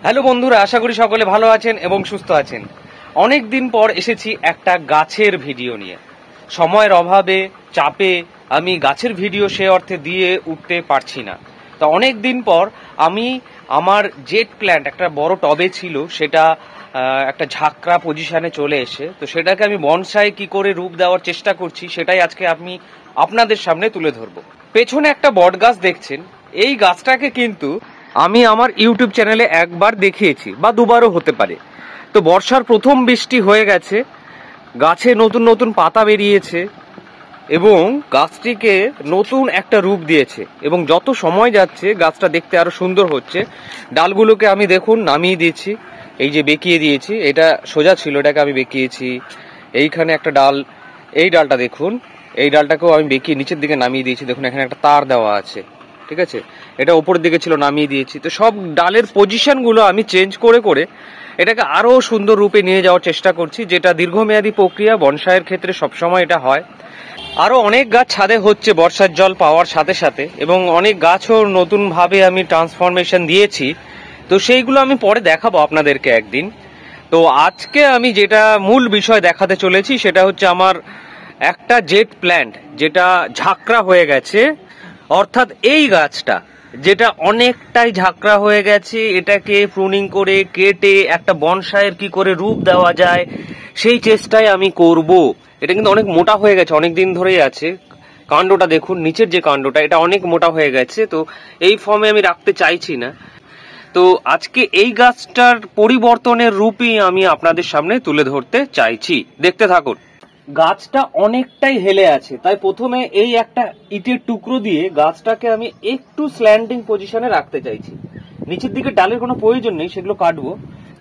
Hello বন্ধুরা, আশা করি সকলে ভালো আছেন এবং সুস্থ আছেন। অনেক দিন পর এসেছি একটা গাছের ভিডিও নিয়ে। সময়ের অভাবে, চাপে আমি গাছের ভিডিও সে অর্থে দিয়ে উঠতে পারছি না। তো অনেক দিন পর আমি আমার জেট প্ল্যান্ট একটা বড় টবে ছিল, সেটা একটা ঝাঁকড়া পজিশনে চলে এসে, তো সেটাকে আমি বনসাই কি করে রূপ দেওয়ার চেষ্টা করছি সেটাই আজকে আমি আপনাদের সামনে তুলে ধরবো। পেছনে একটা বট গাছ দেখছেন, এই গাছটাকে কিন্তু আমি আমার ইউটিউব চ্যানেলে একবার দেখিয়েছি বা দুবারও হতে পারে। তো বর্ষার প্রথম বৃষ্টি হয়ে গেছে, গাছে নতুন নতুন পাতা বেরিয়েছে এবং গাছটিকে নতুন একটা রূপ দিয়েছে এবং যত সময় যাচ্ছে গাছটা দেখতে আরো সুন্দর হচ্ছে। ডালগুলোকে আমি দেখুন নামিয়ে দিয়েছি, এই যে বেঁকিয়ে দিয়েছি, এটা সোজা ছিল এটাকে আমি বেঁকিয়েছি। এইখানে একটা ডাল, এই ডালটা দেখুন, এই ডালটাকেও আমি বেঁকিয়ে নিচের দিকে নামিয়ে দিয়েছি। দেখুন এখানে একটা তার দেওয়া আছে, ঠিক আছে, এটা উপরের দিকে ছিল, নামিয়ে দিয়েছি। তো সব ডালের পজিশনগুলো আমি চেঞ্জ করে করে এটাকে আরো সুন্দর রূপে নিয়ে যাওয়ার চেষ্টা করছি, যেটা দীর্ঘমেয়াদী প্রক্রিয়া, বনসাইয়ের ক্ষেত্রে সবসময় এটা হয়। আরো অনেক গাছ ছাদে হচ্ছে বর্ষার জল পাওয়ার সাথে সাথে, এবং অনেক গাছও নতুন ভাবে আমি ট্রান্সফরমেশন দিয়েছি। তো সেইগুলো আমি পরে দেখাবো আপনাদেরকে একদিন। তো আজকে আমি যেটা মূল বিষয় দেখাতে চলেছি সেটা হচ্ছে আমার একটা জেট প্ল্যান্ট যেটা ঝাঁকড়া হয়ে গেছে, অর্থাৎ এই গাছটা যেটা অনেকটাই ঝাঁকড়া হয়ে গেছে, এটাকে প্রুনিং করে কেটে একটা বনসাইয়ের কি করে রূপ দেওয়া যায় সেই চেষ্টাই আমি করব। এটা কিন্তু অনেক মোটা হয়ে গেছে, অনেক দিন ধরেই আছে। কাণ্ডটা দেখুন, নিচের যে কাণ্ডটা, এটা অনেক মোটা হয়ে গেছে। তো এই ফর্মে আমি রাখতে চাইছি না। তো আজকে এই গাছটার পরিবর্তনের রূপই আমি আপনাদের সামনে তুলে ধরতে চাইছি, দেখতে থাকুন। গাছটা অনেকটাই হেলে আছে, তাই প্রথমে এই একটা ইটের টুকরো দিয়ে গাছটাকে আমি একটু স্ল্যান্ডিং পজিশনে রাখতে চাইছি। নিচের দিকে ডালের কোনো প্রয়োজন নেই, সেগুলো কাটবো।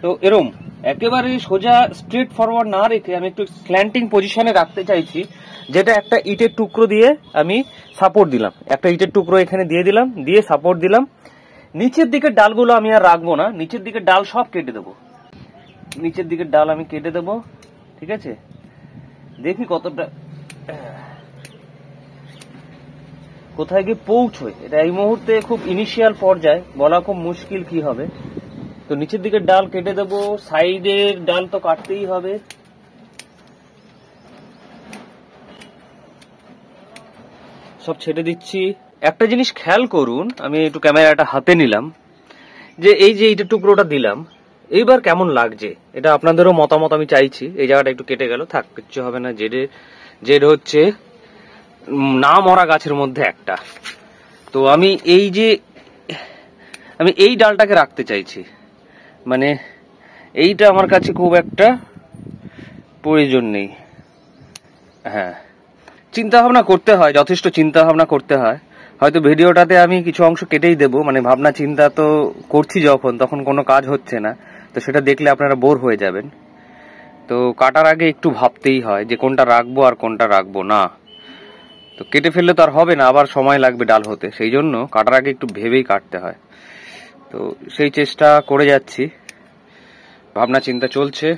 তো এরম একেবারে সোজা স্ট্রেট ফরওয়ার্ড না রেখে আমি একটু স্ল্যান্টিং পজিশনে রাখতে চাইছি, যেটা একটা ইটের টুকরো দিয়ে আমি সাপোর্ট দিলাম, একটা ইটের টুকরো এখানে দিয়ে দিলাম, দিয়ে সাপোর্ট দিলাম। নিচের দিকের ডালগুলো আমি আর রাখবো না, নিচের দিকের ডাল সব কেটে দেবো, নিচের দিকের ডাল আমি কেটে দেবো, ঠিক আছে। দেখি কতটা কোথায় গিয়ে পৌঁছয়, এটা এই মুহূর্তে খুব ইনিশিয়াল পর্যায়ে, বলা খুব মুশকিল কি হবে। তো নিচের দিকের ডাল কেটে দেবো, সাইডের ডাল তো কাটতেই হবে। সব ছেড়ে দিচ্ছি। একটা জিনিস খেয়াল করুন, আমি একটু ক্যামেরাটা হাতে নিলাম, যে এই যে এইটা টুকরোটা দিলাম, এইবার কেমন লাগছে এটা আপনাদেরও মতামত আমি চাইছি। এই জায়গাটা একটু কেটে গেল, থাক, কিচ্ছু হবে না। জেড হচ্ছে না মরা গাছের মধ্যে একটা। তো আমি এই ডালটাকে রাখতে চাইছি, মানে এইটা আমার কাছে খুব একটা প্রয়োজন নেই। হ্যাঁ, চিন্তা ভাবনা করতে হয়, যথেষ্ট চিন্তা ভাবনা করতে হয়। হয়তো ভিডিওটাতে আমি কিছু অংশ কেটেই দেবো, মানে ভাবনা চিন্তা তো করছি যখন, তখন কোনো কাজ হচ্ছে না, তো সেটা দেখলে আপনারা বোর হয়ে যাবেন। তো কাটার আগে একটু ভাবতেই হয় যে কোনটা রাখবো আর কোনটা রাখবো না। তো কেটে ফেললে তো আর হবে না, আবার সময় লাগবে ডাল হতে, সেই জন্য কাটার আগে একটু ভেবেই কাটতে হয়। তো সেই চেষ্টা করে যাচ্ছি, ভাবনা চিন্তা চলছে।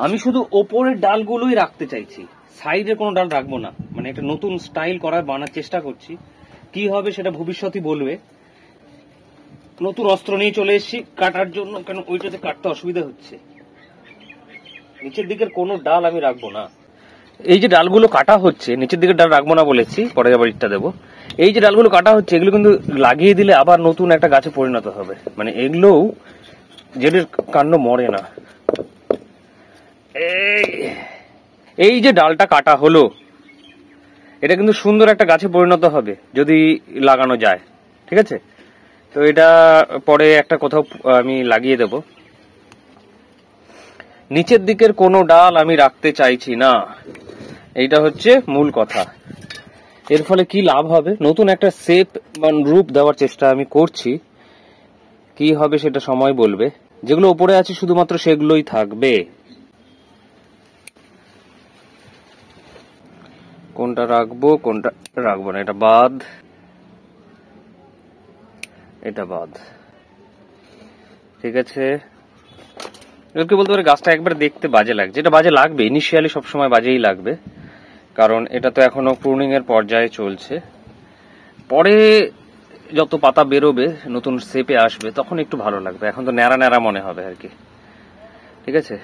আমি শুধু ওপরের ডালগুলোই রাখতে চাইছি, সাইডে কোনো ডাল রাখবো না, মানে একটা নতুন স্টাইল করার বানার চেষ্টা করছি। কি হবে সেটা ভবিষ্যৎই বলবে। নতুন অস্ত্র নিয়ে চলে এসেছি কাটার জন্য, কেন ওইটাতে কাটতে অসুবিধা হচ্ছে। নিচের দিকের কোনো ডাল আমি রাখবো না। এই যে ডালগুলো কাটা হচ্ছে, নিচের দিকের ডাল রাখবো না বলেছি, পরে আবার ইটটা দেবো। এই যে ডালগুলো কাটা হচ্ছে, এগুলো কিন্তু লাগিয়ে দিলে আবার নতুন একটা গাছে পরিণত হবে, মানে এগুলোও যেটার কাণ্ড মরে না। এই যে ডালটা কাটা হলো, এটা কিন্তু সুন্দর একটা গাছে পরিণত হবে যদি লাগানো যায়, ঠিক আছে। তো এটা পরে একটা কোথাও আমি লাগিয়ে দেব। নিচের দিকের কোনো ডাল আমি রাখতে চাইছি না, এইটা হচ্ছে মূল কথা। এর ফলে কি লাভ হবে, নতুন একটা শেপ বা রূপ দেওয়ার চেষ্টা আমি করছি। কি হবে সেটা সময় বলবে। যেগুলো উপরে আছে শুধুমাত্র সেগুলোই থাকবে। কোনটা রাখবো কোনটা রাখবো না, এটা বাদ, এটা বাদ, ঠিক আছে। এদেরকে বলতে পারে গাছটা একবার দেখতে বাজে লাগছে, এটা বাজে লাগবে, ইনিশিয়ালি সবসময় বাজেই লাগবে, কারণ এটা তো এখনো প্রুনিং এর পর্যায়ে চলছে। পরে যত পাতা বেরোবে, নতুন শেপে আসবে, তখন একটু ভালো লাগবে। এখন তো ন্যাড়া ন্যাড়া মনে হবে আর কি। ঠিক আছে,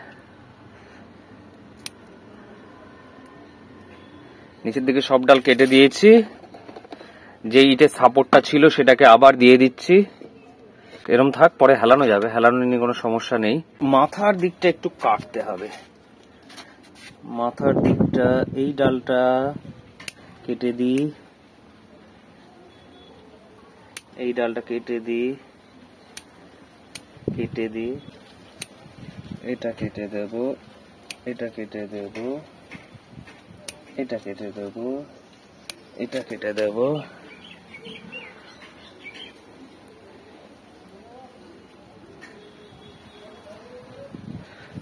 নিচের দিকে সব ডাল কেটে দিয়েছি। যে ইটের সাপোর্টটা ছিল সেটাকে আবার দিয়ে দিচ্ছি। এরম থাক, পরে হেলানো যাবে, হেলানো নিয়ে কোনো সমস্যা নেই। মাথার দিকটা একটু কাটতে হবে। মাথার দিকটা এই ডালটা কেটে দিই, এই ডালটা কেটে দিই, এটা কেটে দেব, এটা কেটে দেব, এটা কেটে দেব, এটা কেটে দেব।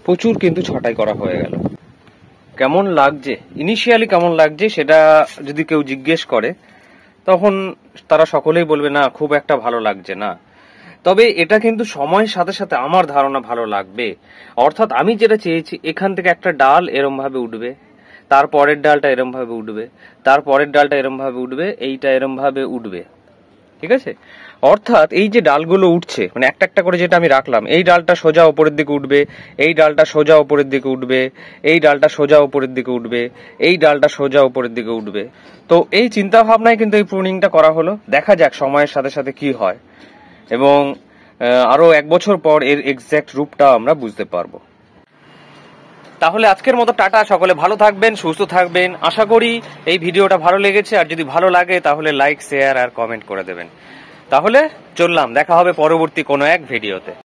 প্রচুর কিন্তু ছটাই করা হয়ে গেল। কেমন লাগছে, ইনিশিয়ালি কেমন লাগছে সেটা যদি কেউ জিজ্ঞেস করে, তখন তারা সকলেই বলবে না খুব একটা ভালো লাগছে না। তবে এটা কিন্তু সময়ের সাথে সাথে আমার ধারণা ভালো লাগবে। অর্থাৎ আমি যেটা চেয়েছি, এখান থেকে একটা ডাল এরম ভাবে উঠবে, তারপরের ডালটা এরম ভাবে উঠবে, তারপরের ডালটা এরম ভাবে উঠবে, এইটা এরম ভাবে উঠবে। ঠিক আছে, অর্থাৎ এই যে ডালগুলো উঠছে, মানে একটা একটা করে যেটা আমি রাখলাম, এই ডালটা সোজা উপরের দিকে উঠবে, এই ডালটা সোজা উপরের দিকে উঠবে, এই ডালটা সোজা উপরের দিকে উঠবে, এই ডালটা সোজা উপরের দিকে উঠবে। তো এই চিন্তা ভাবনায় কিন্তু এই প্রুনিংটা করা হলো। দেখা যাক সময়ের সাথে সাথে কি হয়, এবং আরো 1 বছর পর এর এক্সাক্ট রূপটা আমরা বুঝতে পারবো। তাহলে আজকের মতো টাটা, সকলে ভালো থাকবেন, সুস্থ থাকবেন। আশা করি এই ভিডিওটা ভালো লেগেছে, আর যদি ভালো লাগে তাহলে লাইক, শেয়ার আর কমেন্ট করে দেবেন। তাহলে চললাম, দেখা হবে পরবর্তী কোনো এক ভিডিওতে।